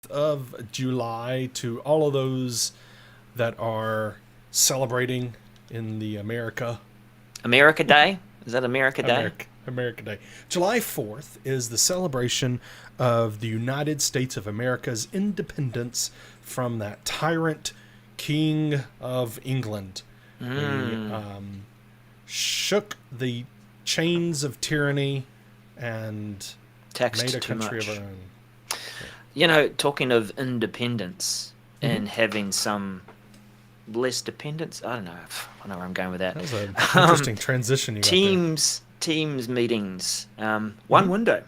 of July to all of those that are celebrating in the America Day? Is that America Day? America Day. July 4th is the celebration of the United States of America's independence from that tyrant King of England. They shook the chains of tyranny and Taxed made a too country much. of our own. You know, talking of independence and having some less dependence, I don't know. I know where I'm going with that. That was an interesting transition you got there. Teams meetings, one window.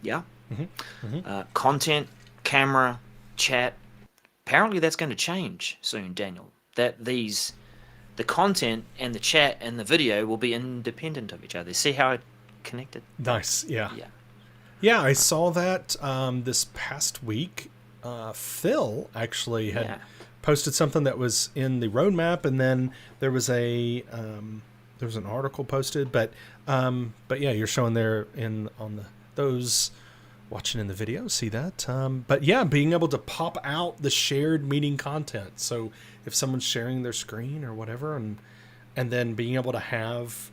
Yeah. Content, camera, chat. Apparently that's going to change soon, Daniel. That the content and the chat and the video will be independent of each other. See how it connected? Nice, yeah. Yeah. Yeah, I saw that this past week. Phil actually had posted something that was in the roadmap, and then there was an article posted. But yeah, you're showing there those watching in the video see that. But yeah, being able to pop out the shared meeting content. So if someone's sharing their screen or whatever, and then being able to have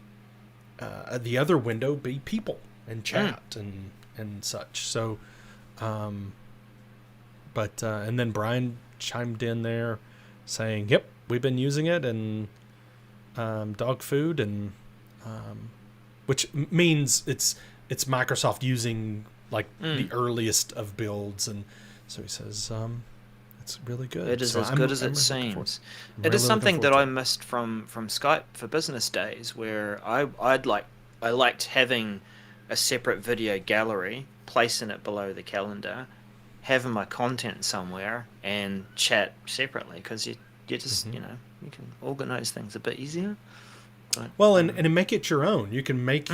the other window be people and chat and such. So, and then Brian chimed in there saying, "Yep, we've been using it, and dog food, and which means it's Microsoft using like the earliest of builds." And so he says, "It's really good. It is so as good as it seems." It is something that I missed from Skype for Business days, where I liked having a separate video gallery, placing it below the calendar, having my content somewhere, and chat separately, because you just you can organize things a bit easier. But, and make it your own. You can make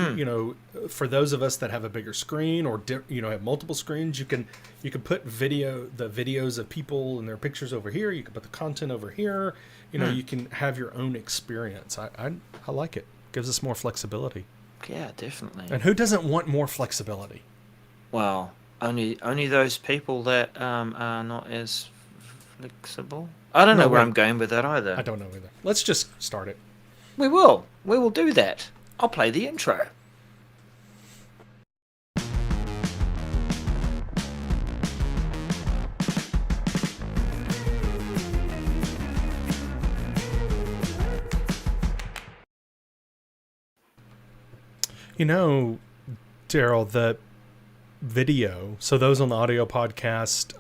for those of us that have a bigger screen or have multiple screens, you can put the videos of people and their pictures over here. You can put the content over here. You can have your own experience. I like it. Gives us more flexibility. Yeah, definitely. And who doesn't want more flexibility? Well, only those people that are not as flexible. I don't know where I'm going with that either. I don't know either. Let's just start it. We will do that. I'll play the intro. Darrell, the video, so those on the audio podcast,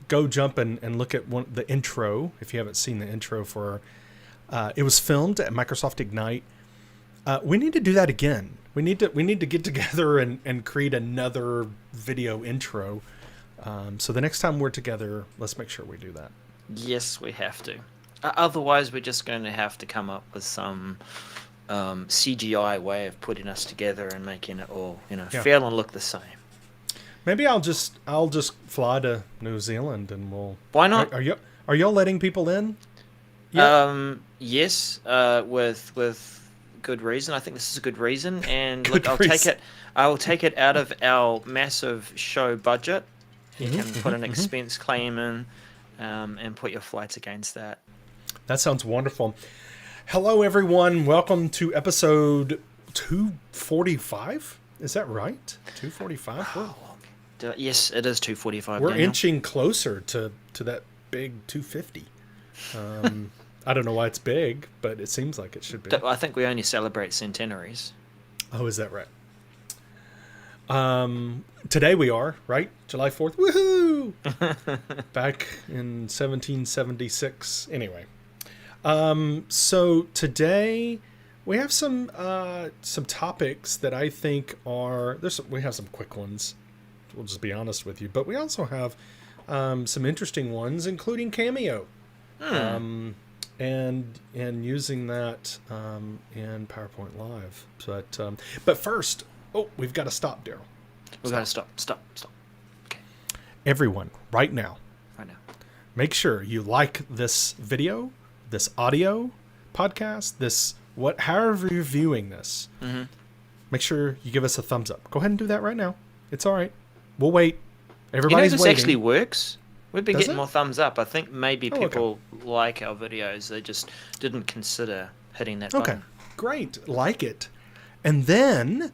go jump and look at the intro if you haven't seen the intro for it was filmed at Microsoft Ignite. We need to do that again. We need to get together and create another video intro. So the next time we're together, let's make sure we do that. Yes, we have to. Otherwise, we're just going to have to come up with some CGI way of putting us together and making it all feel and look the same. Maybe I'll just fly to New Zealand and we'll. Why not? Are y'all letting people in? Yep. Yes, with good reason. I think this is a good reason, and I'll take it out of our massive show budget. You can put an expense claim in, and put your flights against that. That sounds wonderful. Hello, everyone. Welcome to episode 245. Is that right? 245. Yes, it is 245. We're Daniel. inching closer to that big 250. I don't know why it's big, but it seems like it should be. I think we only celebrate centenaries. Oh, is that right? Today we are, right? July 4th. Woohoo! Back in 1776. Anyway. So today we have some topics that I think we have some quick ones. We'll just be honest with you, but we also have some interesting ones, including Cameo. And using that in PowerPoint Live. But first, we've got to stop, Darrell. We've got to stop. Okay. Everyone, right now, make sure you like this video, this audio podcast, however you're viewing this. Make sure you give us a thumbs up. Go ahead and do that right now. It's all right. We'll wait. Everybody's this waiting. actually works. We've been Does getting it? more thumbs up. I think maybe Okay. people like our videos. They just didn't consider hitting that Okay, button. great. Like it. And then,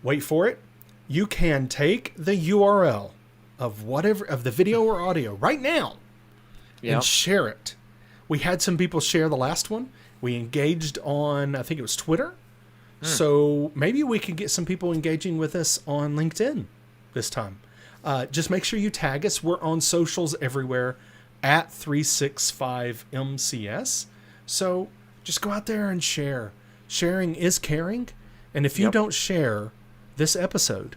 wait for it, you can take the URL of whatever, of the video or audio right now Yeah. and share it. We had some people share the last one. We engaged on, I think it was Twitter. So maybe we could get some people engaging with us on LinkedIn this time. Just make sure you tag us. We're on socials everywhere at 365MCS. So just go out there and share. Sharing is caring. And if you don't share this episode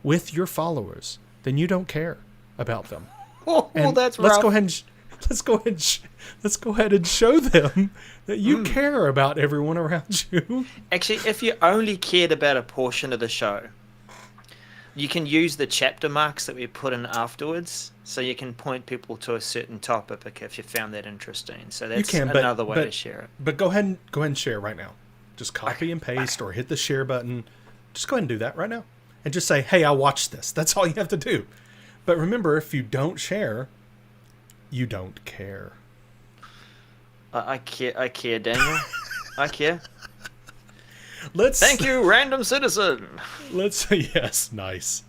with your followers, then you don't care about them. Oh, And that's let's rough. go ahead and let's go ahead and show them that you care about everyone around you. Actually, if you only cared about a portion of the show, you can use the chapter marks that we put in afterwards, so you can point people to a certain topic if you found that interesting. So that's another way to share it. But go ahead and share right now. Just copy and paste or hit the share button. Just go ahead and do that right now. And just say, hey, I watched this. That's all you have to do. But remember, if you don't share, you don't care. I care, Daniel. I care. Thank you, random citizen. Yes, nice.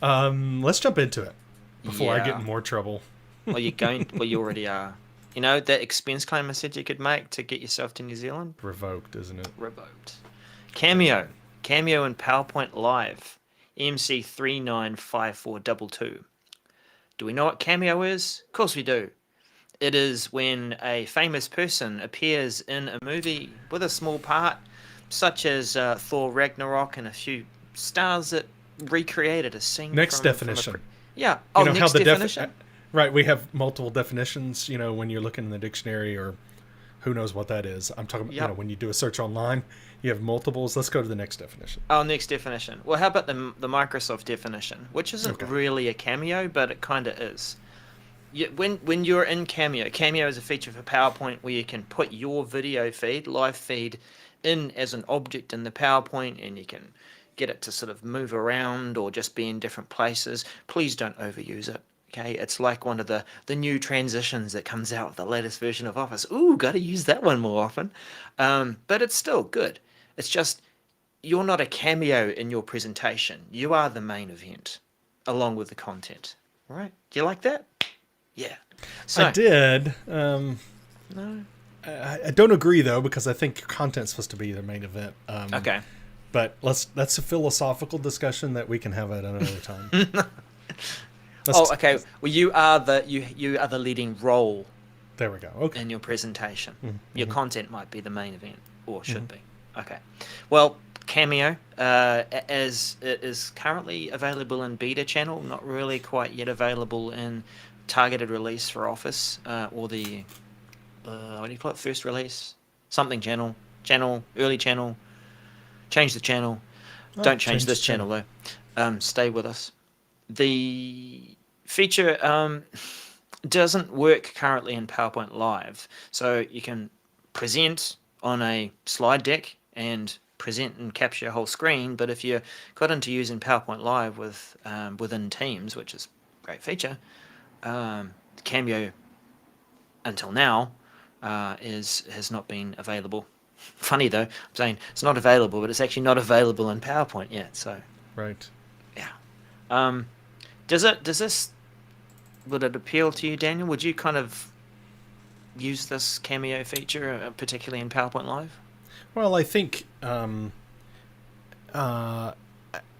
Let's jump into it before I get in more trouble. Well, you already are. You know that expense claim I said you could make to get yourself to New Zealand? Revoked, isn't it? Revoked. Cameo and PowerPoint Live, MC 395422. Do we know what Cameo is? Of course we do. It is when a famous person appears in a movie with a small part, such as Thor Ragnarok and a few stars that recreated a scene. Next definition. Yeah. Oh, next definition. Right, we have multiple definitions, when you're looking in the dictionary or who knows what that is. I'm talking about, when you do a search online, you have multiples. Let's go to the next definition. Oh, next definition. Well, how about the Microsoft definition, which isn't really a Cameo, but it kind of is. When you're in Cameo is a feature for PowerPoint where you can put your video feed, live feed, in as an object in the PowerPoint, and you can get it to sort of move around or just be in different places. Please don't overuse it. Okay, it's like one of the new transitions that comes out with the latest version of Office. Ooh, got to use that one more often. But it's still good. It's just you're not a cameo in your presentation. You are the main event, along with the content. All right? Do you like that? Yeah. So, I did. no. I don't agree though, because I think your content's supposed to be the main event. Okay. But that's a philosophical discussion that we can have at another time. Okay. Well, you are the leading role. There we go. Okay. In your presentation, your Mm-hmm. content might be the main event, or should be. Okay. Well, Cameo, as it is currently available in beta channel, not really quite yet available in targeted release for Office, or the what do you call it? First release, something channel, early channel. Change the channel. Don't change this channel though. Stay with us. The feature doesn't work currently in PowerPoint Live, so you can present on a slide deck and present and capture your whole screen, but if you got into using PowerPoint Live with within Teams, which is a great feature, Cameo until now has not been available. Funny though, I'm saying it's not available, but it's actually not available in PowerPoint yet. So right, yeah. Would it appeal to you, Daniel? Would you kind of use this Cameo feature, particularly in PowerPoint Live? Well, I think I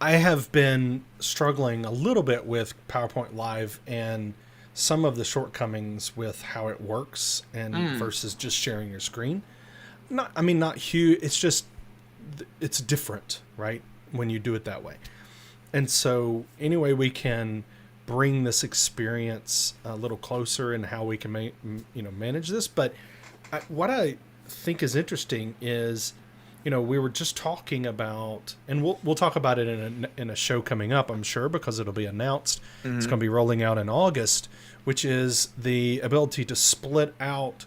have been struggling a little bit with PowerPoint Live and some of the shortcomings with how it works and versus just sharing your screen. Not huge. It's just, it's different, right? When you do it that way. And so anyway, we can bring this experience a little closer in how we can manage this. But what I think is interesting is, we were just talking about, and we'll talk about it in a show coming up, I'm sure, because it'll be announced. Mm-hmm. It's going to be rolling out in August, which is the ability to split out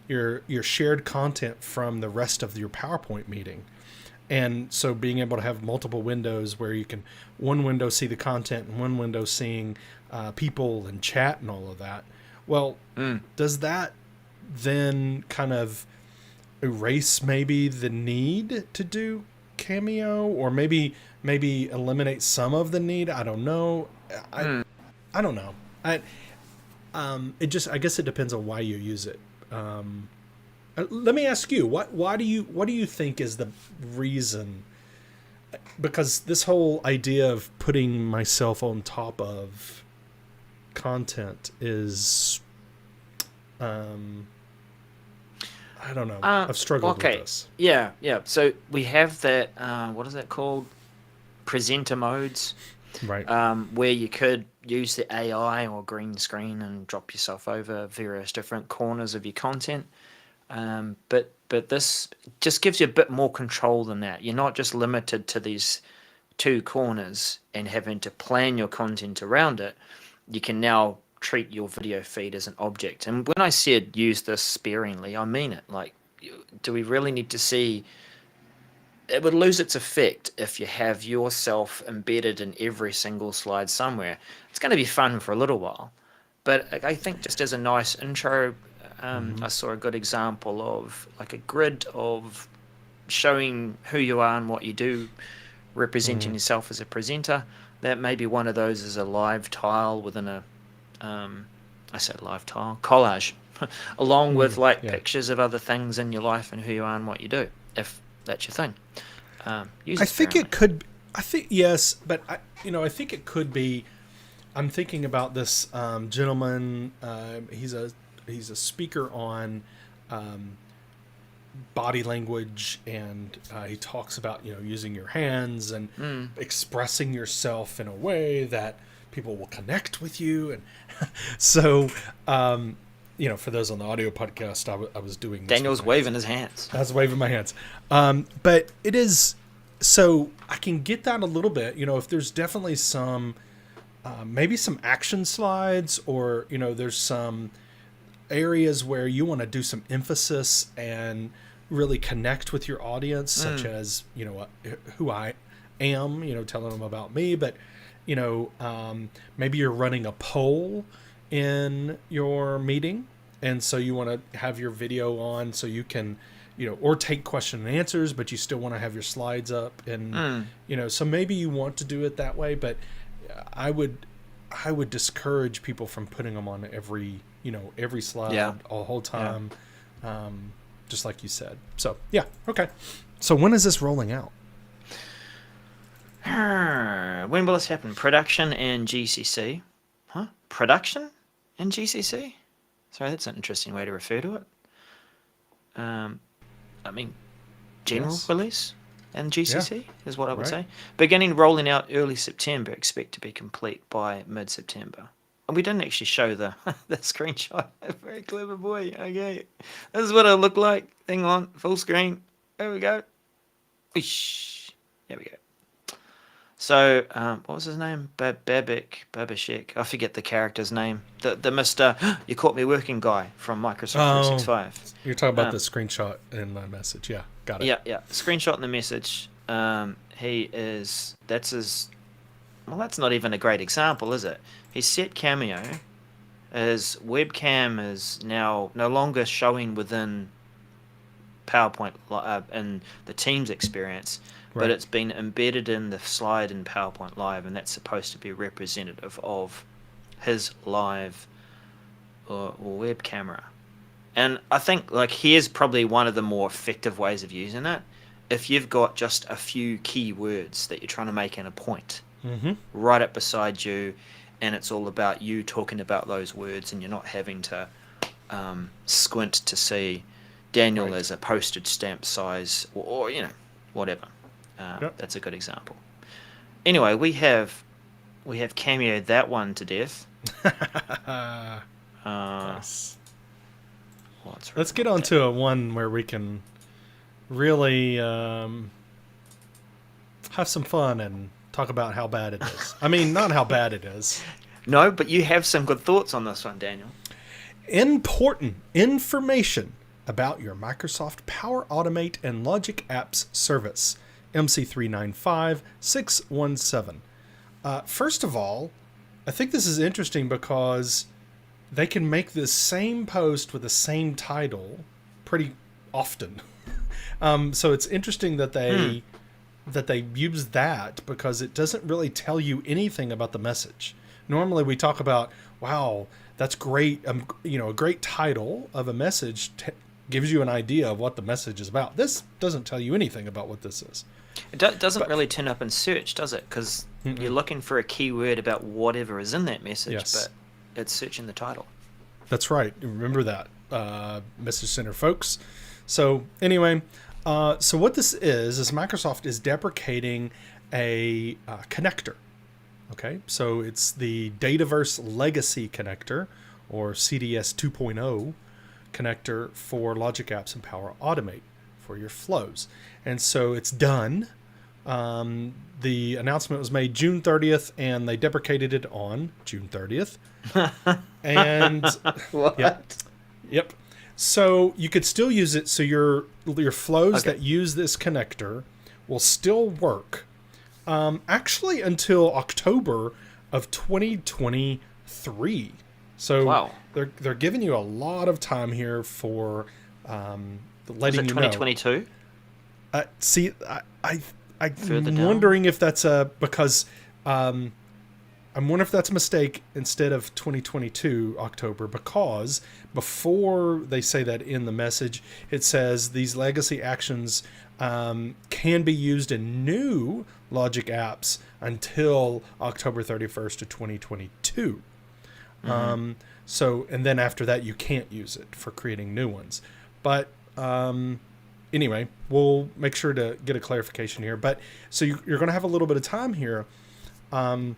your shared content from the rest of your PowerPoint meeting. And so being able to have multiple windows where you can, one window see the content and one window seeing people and chat and all of that. Well, does that then kind of erase maybe the need to do Cameo, or maybe eliminate some of the need? I don't know. I don't know. I guess it depends on why you use it. Let me ask you, what do you think is the reason? Because this whole idea of putting myself on top of content is, I don't know. I've struggled with this. Yeah. So we have that, what is that called? Presenter modes. Right. Where you could use the AI or green screen and drop yourself over various different corners of your content. But this just gives you a bit more control than that. You're not just limited to these two corners and having to plan your content around it. You can now treat your video feed as an object. And when I said use this sparingly, I mean it. Like, do we really need to see? It would lose its effect if you have yourself embedded in every single slide somewhere. It's going to be fun for a little while, but I think just as a nice intro, I saw a good example of like a grid of showing who you are and what you do, representing yourself as a presenter. That maybe one of those is a live tile within a, I said live tile, collage, along with pictures of other things in your life and who you are and what you do, if that's your thing. I think it could. I think yes, but I think it could be. I'm thinking about this gentleman. He's a speaker on body language, and he talks about using your hands and expressing yourself in a way that people will connect with you. And so, for those on the audio podcast, I was doing this. Daniel's waving his hands. I was waving my hands. But it is, so I can get that a little bit, if there's definitely some, maybe some action slides, or, there's some areas where you want to do some emphasis and really connect with your audience, such as, who I am, telling them about me, but, maybe you're running a poll in your meeting, and so you want to have your video on so you can, or take question and answers, but you still want to have your slides up, and so maybe you want to do it that way, but I would discourage people from putting them on every slide all whole time, just like you said. So okay. So when is this rolling out? When will this happen? Production and GCC. Huh? Production and GCC? Sorry, that's an interesting way to refer to it. General release and GCC is what I would say. Beginning rolling out early September, expect to be complete by mid-September. And we didn't actually show the screenshot. Very clever boy. Okay. This is what it looked like. Hang on. Full screen. There we go. There we go. So, what was his name? Babishek. I forget the character's name. The Mr. You Caught Me Working guy from Microsoft 365. You're talking about the screenshot in the message. Yeah, got it. Yeah. Screenshot in the message. That's not even a great example, is it? He's set Cameo. His webcam is now no longer showing within PowerPoint in the Teams experience, but it's been embedded in the slide in PowerPoint Live, and that's supposed to be representative of his live or web camera. And I think here's probably one of the more effective ways of using it. If you've got just a few key words that you're trying to make in a point, right up beside you, and it's all about you talking about those words, and you're not having to squint to see Daniel as a postage stamp size, or whatever. That's a good example. Anyway, we have Cameo that one to death. Nice. Let's get on to a one where we can really have some fun and talk about how bad it is. I mean, not how bad it is. No, but you have some good thoughts on this one, Daniel. Important information about your Microsoft Power Automate and Logic Apps service, MC395617. First of all, I think this is interesting because they can make the same post with the same title pretty often. So it's interesting that they use that because it doesn't really tell you anything about the message. Normally we talk about, wow, that's great. A great title of a message gives you an idea of what the message is about. This doesn't tell you anything about what this is. It doesn't really turn up in search, does it? Because you're looking for a keyword about whatever is in that message, yes. But it's searching the title. That's right. Remember that, Message Center folks. So anyway, so what this is Microsoft is deprecating a connector. Okay, so it's the Dataverse Legacy Connector, or CDS 2.0 connector for Logic Apps and Power Automate for your flows. And so it's done. The announcement was made June 30th, and they deprecated it on June 30th. And what? Yep. So you could still use it. So your flows that use this connector will still work. Actually, until October of 2023. So wow. They're giving you a lot of time here for letting you know. 2022? See, I'm wondering if that's because I'm wondering if that's a mistake instead of 2022 October, because before they say that in the message, it says these legacy actions can be used in new Logic apps until October 31st of 2022. So, and then after that, you can't use it for creating new ones. But anyway, we'll make sure to get a clarification here. But so you're going to have a little bit of time here. What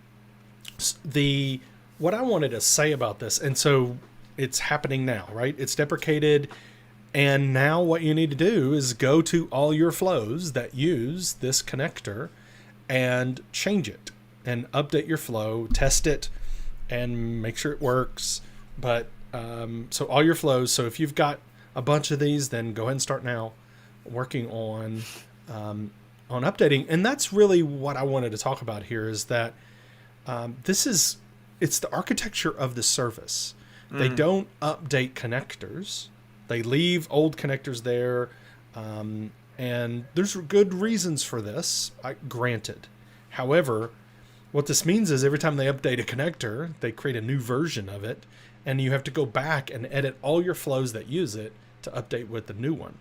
I wanted to say about this, and so it's happening now, right? It's deprecated. And now what you need to do is go to all your flows that use this connector and change it and update your flow, test it, and make sure it works. But so all your flows. So if you've got a bunch of these, then go ahead and start now working on updating. And that's really what I wanted to talk about here, is that it's the architecture of the service. They don't update connectors. They leave old connectors there. And there's good reasons for this, granted. However, what this means is every time they update a connector, they create a new version of it, and you have to go back and edit all your flows that use it to update with the new one.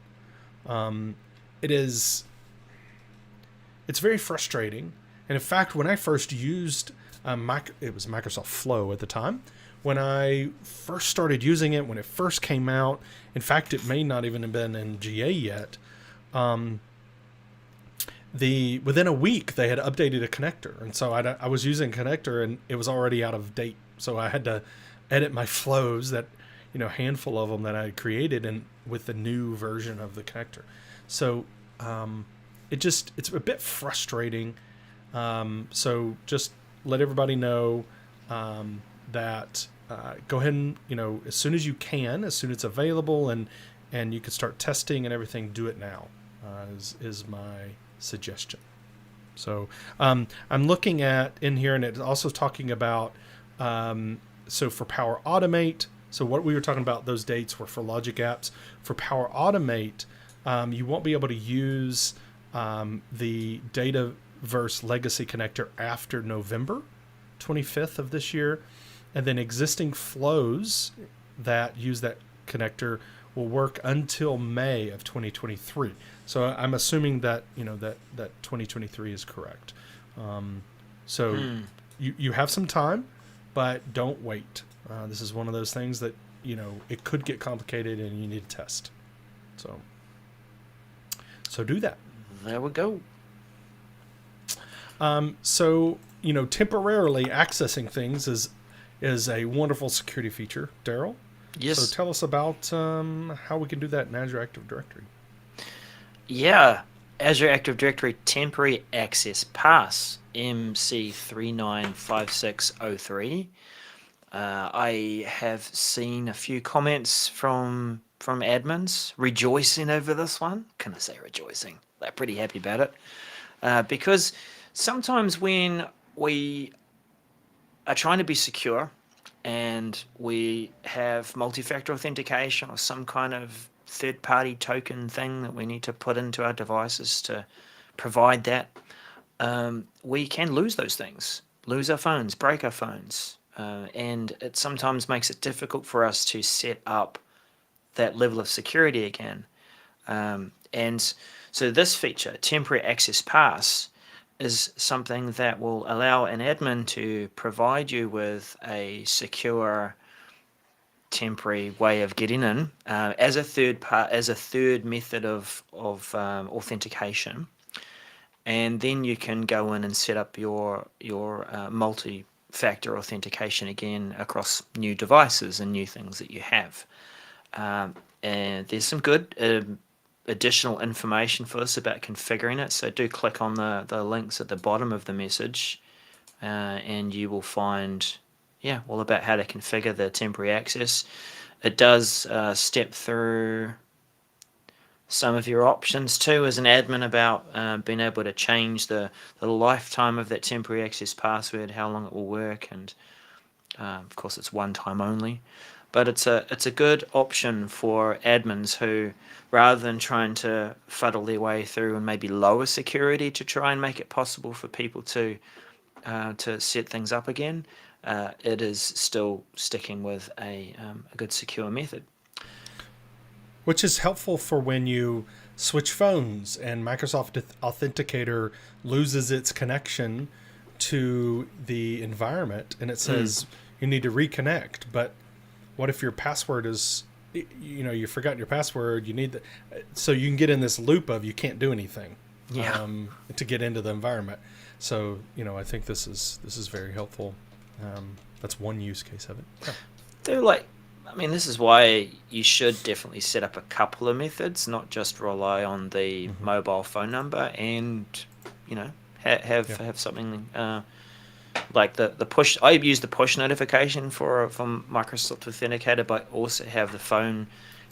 It's very frustrating. And in fact, when I first used it was Microsoft Flow at the time, when I first started using it, when it first came out, in fact, it may not even have been in GA yet. Within a week they had updated a connector, and so I was using a connector and it was already out of date. So I had to edit my flows, that handful of them that I had created, and with the new version of the connector. So it's a bit frustrating. So just let everybody know that go ahead and as soon as you can, as soon as it's available, and you can start testing and everything, do it now. Is my suggestion. So I'm looking at in here, and it's also talking about so for Power Automate. So what we were talking about, those dates were for Logic apps. For Power Automate, you won't be able to use the Dataverse Legacy Connector after November 25th of this year, and then existing flows that use that connector will work until May of 2023. So I'm assuming that that 2023 is correct. You have some time, but don't wait. This is one of those things that it could get complicated, and you need to test. So do that. There we go. Temporarily accessing things is a wonderful security feature, Darrell. Yes. So tell us about how we can do that in Azure Active Directory. Yeah, Azure Active Directory Temporary Access Pass, MC395603. I have seen a few comments from admins rejoicing over this one. Can I say rejoicing? They're pretty happy about it. Because sometimes when we are trying to be secure, and we have multi-factor authentication or some kind of third-party token thing that we need to put into our devices to provide that, we can lose those things, lose our phones, break our phones, and it sometimes makes it difficult for us to set up that level of security again. And so this feature, Temporary Access Pass, is something that will allow an admin to provide you with a secure temporary way of getting in, as a third method of authentication, and then you can go in and set up your multi-factor authentication again across new devices and new things that you have. And there's some good additional information for this about configuring it, so do click on the links at the bottom of the message, and you will find all about how to configure the temporary access. It does step through some of your options too as an admin about being able to change the lifetime of that temporary access password, how long it will work, and of course it's one time only. But it's a good option for admins who, rather than trying to fuddle their way through and maybe lower security to try and make it possible for people to set things up again, it is still sticking with a good secure method. Which is helpful for when you switch phones and Microsoft Authenticator loses its connection to the environment and it says you need to reconnect, but what if your password is, you forgot your password, so you can get in this loop of you can't do anything to get into the environment. So, I think this is very helpful. That's one use case of it. Yeah. This is why you should definitely set up a couple of methods, not just rely on the mobile phone number, and, have something like the push. I use the push notification from Microsoft Authenticator, but also have the phone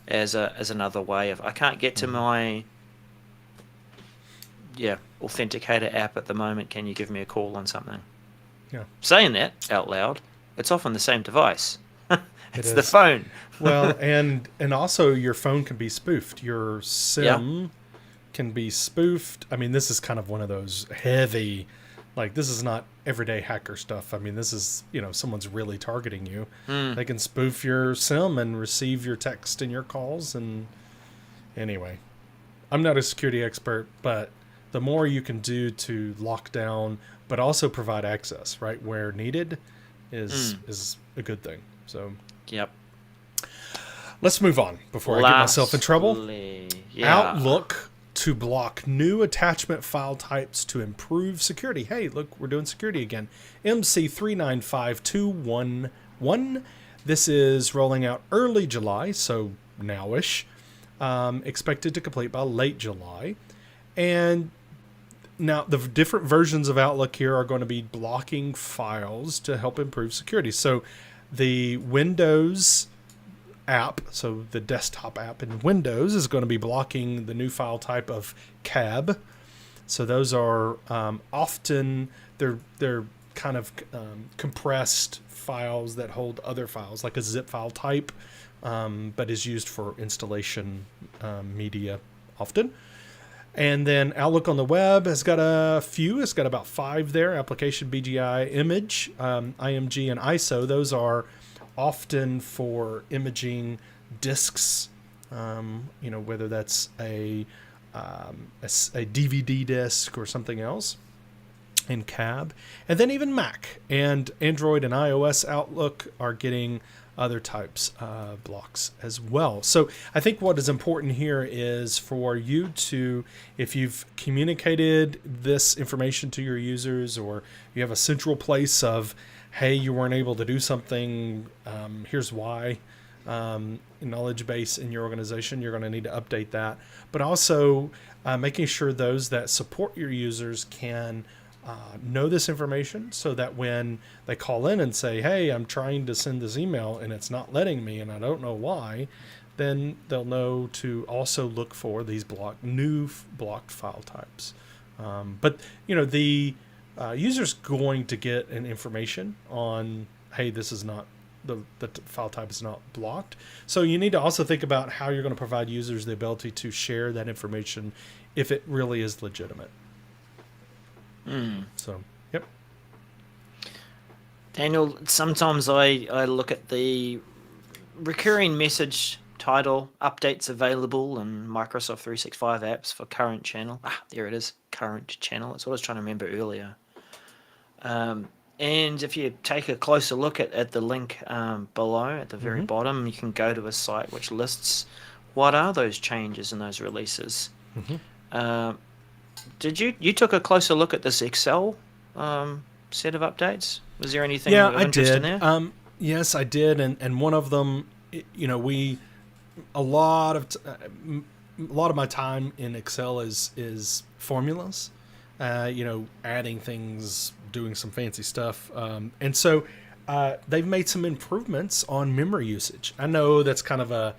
as another way of, I can't get to my Authenticator app at the moment, can you give me a call on something? Yeah. Saying that out loud, it's often the same device. It's the phone. Well, and also your phone can be spoofed. Your SIM can be spoofed. This is kind of one of those heavy, this is not everyday hacker stuff. This is, someone's really targeting you. They can spoof your SIM and receive your text and your calls. And anyway, I'm not a security expert, but the more you can do to lock down, but also provide access, right, where needed is a good thing. So, yep. Let's move on before I get myself in trouble. Yeah. Outlook to block new attachment file types to improve security. Hey, look, we're doing security again. MC395211. This is rolling out early July, so nowish. Expected to complete by late July. And now the different versions of Outlook here are going to be blocking files to help improve security. So the Windows app, so the desktop app in Windows, is going to be blocking the new file type of CAB. So those are often they're kind of compressed files that hold other files, like a zip file type, but is used for installation media often. And then Outlook on the web has got a few. It's got about 5 there. Application, BGI, image, IMG, and ISO. Those are often for imaging discs, whether that's a DVD disc or something else in CAB. And then even Mac and Android and iOS Outlook are getting other types of blocks as well. So I think what is important here is for you to, if you've communicated this information to your users, or you have a central place of, hey, you weren't able to do something, here's why, knowledge base in your organization, you're going to need to update that. But also making sure those that support your users can know this information, so that when they call in and say, hey, I'm trying to send this email and it's not letting me and I don't know why, then they'll know to also look for these new blocked file types. But the users going to get an information on, hey, this is not the file type is not blocked. So you need to also think about how you're going to provide users the ability to share that information if it really is legitimate. So, yep. Daniel, sometimes I look at the recurring message title, updates available in Microsoft 365 apps for current channel. There it is, current channel. That's what I was trying to remember earlier. And if you take a closer look at the link below at the very bottom, you can go to a site which lists what are those changes in those releases. Did you took a closer look at this Excel set of updates? Was there anything of interest in there? Yes, I did, and one of them, a lot of my time in Excel is formulas. Adding things, doing some fancy stuff. And so they've made some improvements on memory usage. I know that's kind of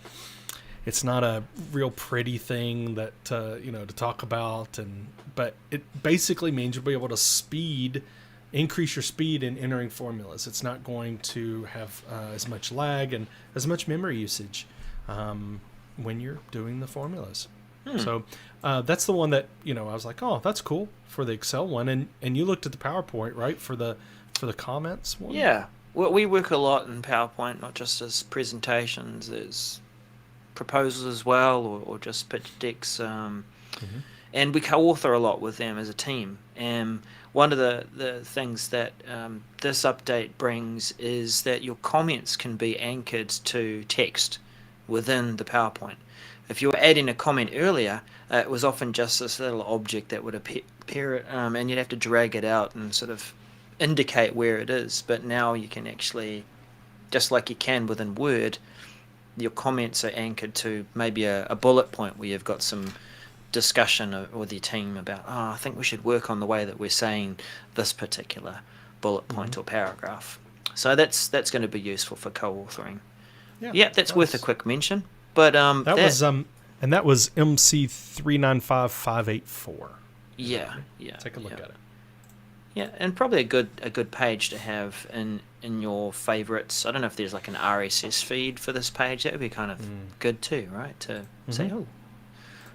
it's not a real pretty thing that, to talk about. But it basically means you'll be able to increase your speed in entering formulas. It's not going to have as much lag and as much memory usage when you're doing the formulas. So that's the one that, I was like, oh, that's cool for the Excel one. And you looked at the PowerPoint, right, for the comments one? Yeah. Well, we work a lot in PowerPoint, not just as presentations, as proposals as well, or just pitch decks. And we co-author a lot with them as a team. And one of the things that this update brings is that your comments can be anchored to text within the PowerPoint. If you were adding a comment earlier, it was often just this little object that would appear, and you'd have to drag it out and sort of indicate where it is. But now you can actually, just like you can within Word, your comments are anchored to maybe a bullet point where you've got some discussion with your team about, I think we should work on the way that we're saying this particular bullet point or paragraph. So that's going to be useful for co-authoring. Yeah, that's worth a quick mention. But that was MC 395584. Yeah. Take a look at it. Yeah, and probably a good page to have in your favorites. I don't know if there's like an RSS feed for this page. That would be kind of good too, right? To say,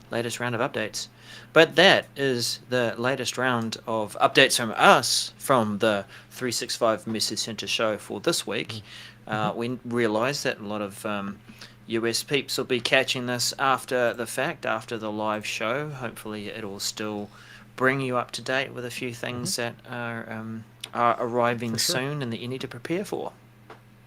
latest round of updates. But that is the latest round of updates from us from the 365 Message Center show for this week. We realised that a lot of US peeps will be catching this after the fact, after the live show. Hopefully it'll still bring you up to date with a few things that are arriving soon and that you need to prepare for.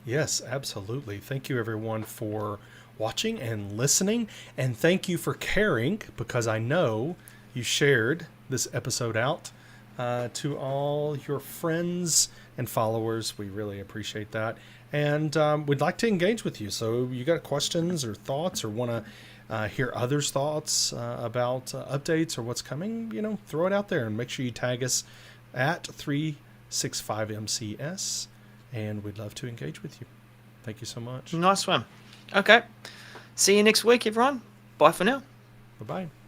Yes, absolutely. Thank you everyone for watching and listening, and thank you for caring, because I know you shared this episode out to all your friends and followers. We really appreciate that. And we'd like to engage with you. So you got questions or thoughts, or want to hear others' thoughts about updates or what's coming, throw it out there and make sure you tag us at 365MCS, and we'd love to engage with you. Thank you so much. Nice one. Okay. See you next week, everyone. Bye for now. Bye-bye.